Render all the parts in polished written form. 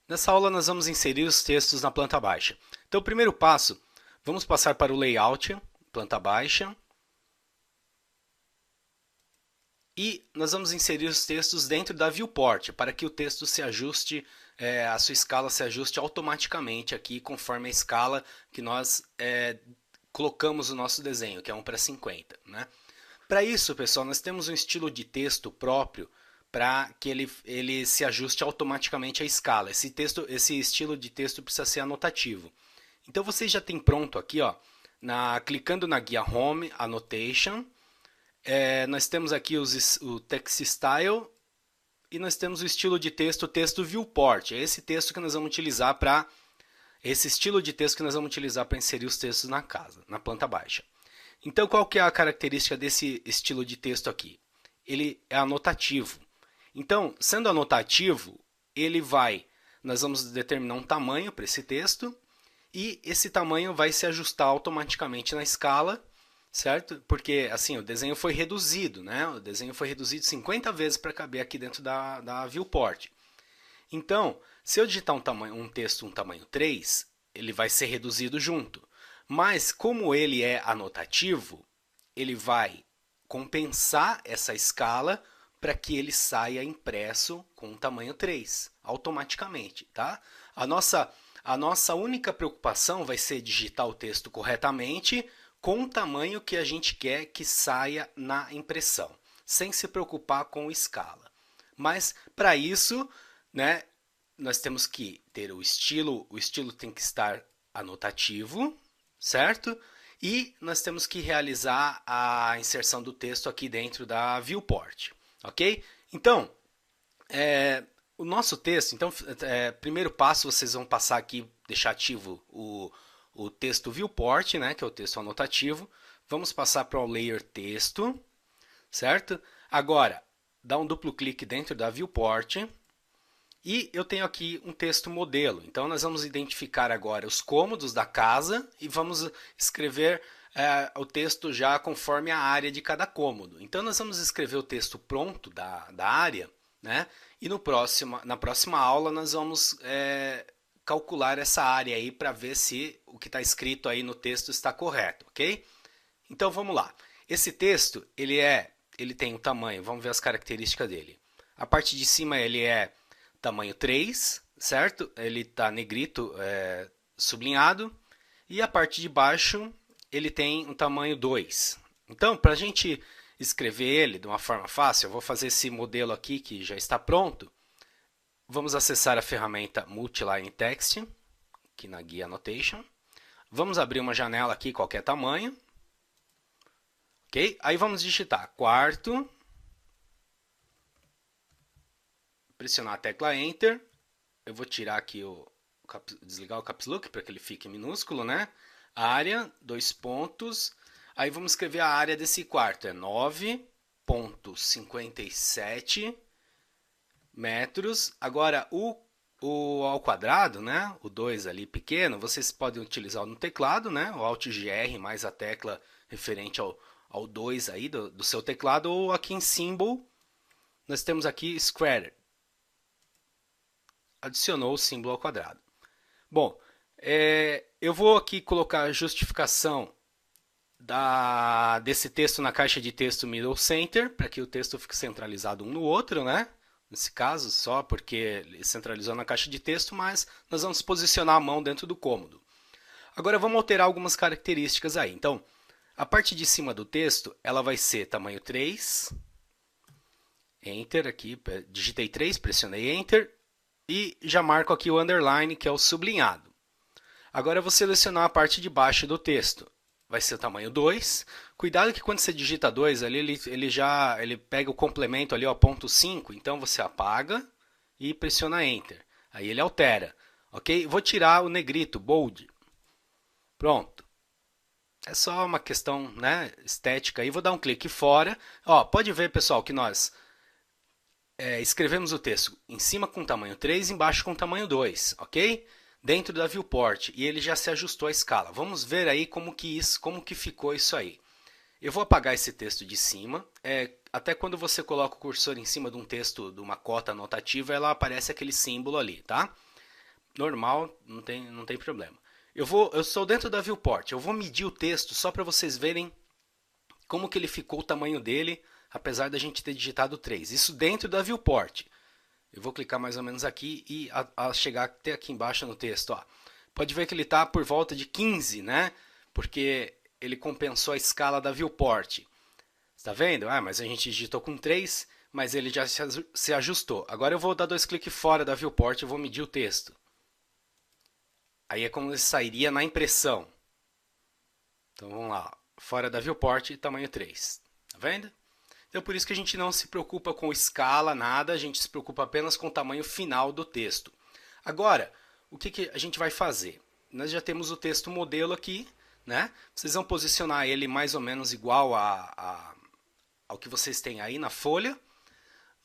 Nessa aula nós vamos inserir os textos na planta baixa. Então, o primeiro passo, vamos passar para o layout, planta baixa. E nós vamos inserir os textos dentro da viewport, para que o texto se ajuste, a sua escala se ajuste automaticamente aqui, conforme a escala que nós colocamos o nosso desenho, que é 1:50. Né? Para isso, pessoal, nós temos um estilo de texto próprio para que ele se ajuste automaticamente à escala. Esse estilo de texto precisa ser anotativo. Então vocês já têm pronto aqui, ó, clicando na guia Home, Annotation, nós temos aqui o Text Style e nós temos o estilo de texto, texto Viewport. É esse texto que nós vamos utilizar para esse estilo de texto que nós vamos utilizar para inserir os textos na casa, na planta baixa. Então, qual que é a característica desse estilo de texto aqui? Ele é anotativo. Então, sendo anotativo, nós vamos determinar um tamanho para esse texto e esse tamanho vai se ajustar automaticamente na escala, certo? Porque assim, o desenho foi reduzido, né? O desenho foi reduzido 50 vezes para caber aqui dentro da viewport. Então, se eu digitar um texto um tamanho 3, ele vai ser reduzido junto. Mas como ele é anotativo, ele vai compensar essa escala para que ele saia impresso com um tamanho 3, automaticamente. Tá? A nossa única preocupação vai ser digitar o texto corretamente com o tamanho que a gente quer que saia na impressão, sem se preocupar com escala. Mas para isso, né, nós temos que ter o estilo tem que estar anotativo, certo? E nós temos que realizar a inserção do texto aqui dentro da viewport, ok? Então, o nosso texto, então, primeiro passo, vocês vão passar aqui, deixar ativo o texto viewport, né, que é o texto anotativo. Vamos passar para o layer texto, certo? Agora, dá um duplo clique dentro da viewport e eu tenho aqui um texto modelo. Então, nós vamos identificar agora os cômodos da casa e vamos escrever o texto já conforme a área de cada cômodo. Então, nós vamos escrever o texto pronto da área, né? E na próxima aula nós vamos calcular essa área aí para ver se o que está escrito aí no texto está correto, ok? Então vamos lá. Esse texto ele tem um tamanho, vamos ver as características dele. A parte de cima ele é tamanho 3, certo? Ele está negrito, sublinhado. E a parte de baixo ele tem um tamanho 2. Então, para a gente escrever ele de uma forma fácil, eu vou fazer esse modelo aqui que já está pronto. Vamos acessar a ferramenta Multiline Text, aqui na guia Annotation. Vamos abrir uma janela aqui, qualquer tamanho. Ok? Aí vamos digitar quarto. Pressionar a tecla Enter. Eu vou tirar aqui desligar o Caps Lock para que ele fique minúsculo, né? Área, 2 pontos. Aí vamos escrever a área desse quarto. É 9,57 metros. Agora, o ao quadrado, né? O 2 ali pequeno, vocês podem utilizar no teclado, né? O Alt GR mais a tecla referente ao 2 aí do seu teclado, ou aqui em Symbol, nós temos aqui Square. Adicionou o símbolo ao quadrado. Bom, eu vou aqui colocar a justificação desse texto na caixa de texto Middle Center, para que o texto fique centralizado um no outro, né? Nesse caso, só porque ele centralizou na caixa de texto, mas nós vamos posicionar a mão dentro do cômodo. Agora vamos alterar algumas características aí. Então, a parte de cima do texto, ela vai ser tamanho 3. Enter aqui, digitei 3, pressionei Enter e já marco aqui o underline, que é o sublinhado. Agora eu vou selecionar a parte de baixo do texto. Vai ser o tamanho 2. Cuidado que quando você digita 2, ali ele pega o complemento ali, ó, ponto 5, então você apaga e pressiona Enter. Aí ele altera, ok? Vou tirar o negrito, bold. Pronto. É só uma questão, né, estética aí. Vou dar um clique fora. Ó, pode ver, pessoal, que nós escrevemos o texto em cima com tamanho 3, embaixo com tamanho 2, ok? Dentro da viewport, e ele já se ajustou à escala. Vamos ver aí como que ficou isso aí. Eu vou apagar esse texto de cima. Até quando você coloca o cursor em cima de um texto, de uma cota anotativa, ela aparece aquele símbolo ali, tá? normal, não tem problema. Eu estou dentro da viewport, eu vou medir o texto só para vocês verem como que ele ficou o tamanho dele, apesar da gente ter digitado 3. Isso dentro da viewport. Eu vou clicar mais ou menos aqui e a chegar até aqui embaixo no texto. Ó. Pode ver que ele está por volta de 15, né? Porque ele compensou a escala da viewport. Está vendo? Ah, mas a gente digitou com 3, mas ele já se ajustou. Agora eu vou dar 2 cliques fora da viewport e vou medir o texto. Aí é como ele sairia na impressão. Então vamos lá. Fora da viewport, tamanho 3. Tá vendo? Então por isso que a gente não se preocupa com escala, nada. A gente se preocupa apenas com o tamanho final do texto. Agora, o que a gente vai fazer? Nós já temos o texto modelo aqui, né? Vocês vão posicionar ele mais ou menos igual ao que vocês têm aí na folha.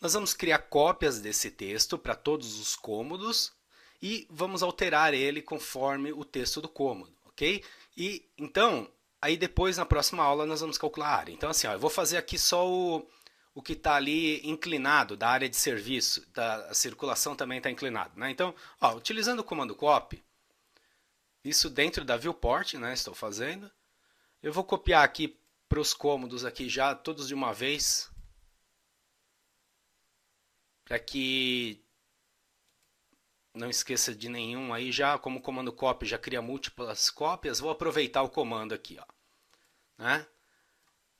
Nós vamos criar cópias desse texto para todos os cômodos e vamos alterar ele conforme o texto do cômodo, ok? E então, aí depois na próxima aula nós vamos calcular a área. Então assim, ó, eu vou fazer aqui só o que está ali inclinado da área de serviço, a circulação também está inclinado, né? Então, ó, utilizando o comando copy, isso dentro da viewport, né? Estou fazendo. Eu vou copiar aqui para os cômodos aqui já todos de uma vez, para que não esqueça de nenhum aí já, como o comando copy já cria múltiplas cópias, vou aproveitar o comando aqui, ó, né?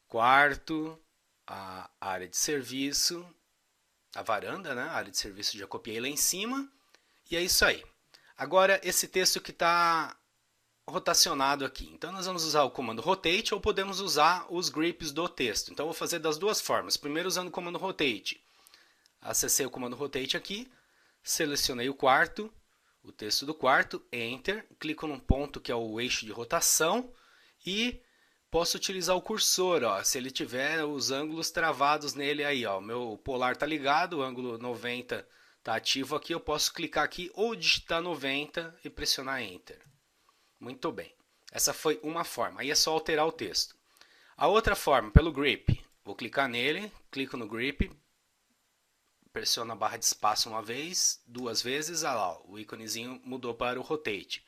Quarto, a área de serviço, a varanda, né? A área de serviço já copiei lá em cima, e é isso aí. Agora esse texto que está rotacionado aqui, então nós vamos usar o comando rotate ou podemos usar os grips do texto. Então eu vou fazer das duas formas. Primeiro usando o comando rotate. Acessei o comando rotate aqui, selecionei o quarto, o texto do quarto, Enter, clico num ponto que é o eixo de rotação e posso utilizar o cursor, ó, se ele tiver os ângulos travados nele aí, ó, o meu polar está ligado, o ângulo 90 está ativo aqui, eu posso clicar aqui ou digitar 90 e pressionar Enter. Muito bem, essa foi uma forma, aí é só alterar o texto. A outra forma, pelo grip, vou clicar nele, clico no grip, pressiono a barra de espaço uma vez, duas vezes, ah lá, o íconezinho mudou para o rotate.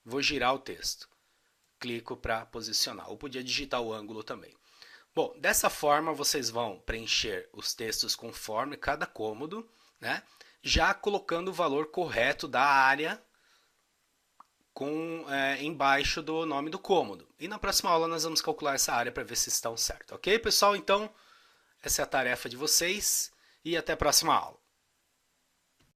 Vou girar o texto. Clico para posicionar. Ou podia digitar o ângulo também. Bom, dessa forma vocês vão preencher os textos conforme cada cômodo, né? Já colocando o valor correto da área embaixo do nome do cômodo. E na próxima aula nós vamos calcular essa área para ver se estão certo. Ok, pessoal? Então, essa é a tarefa de vocês. E até a próxima aula.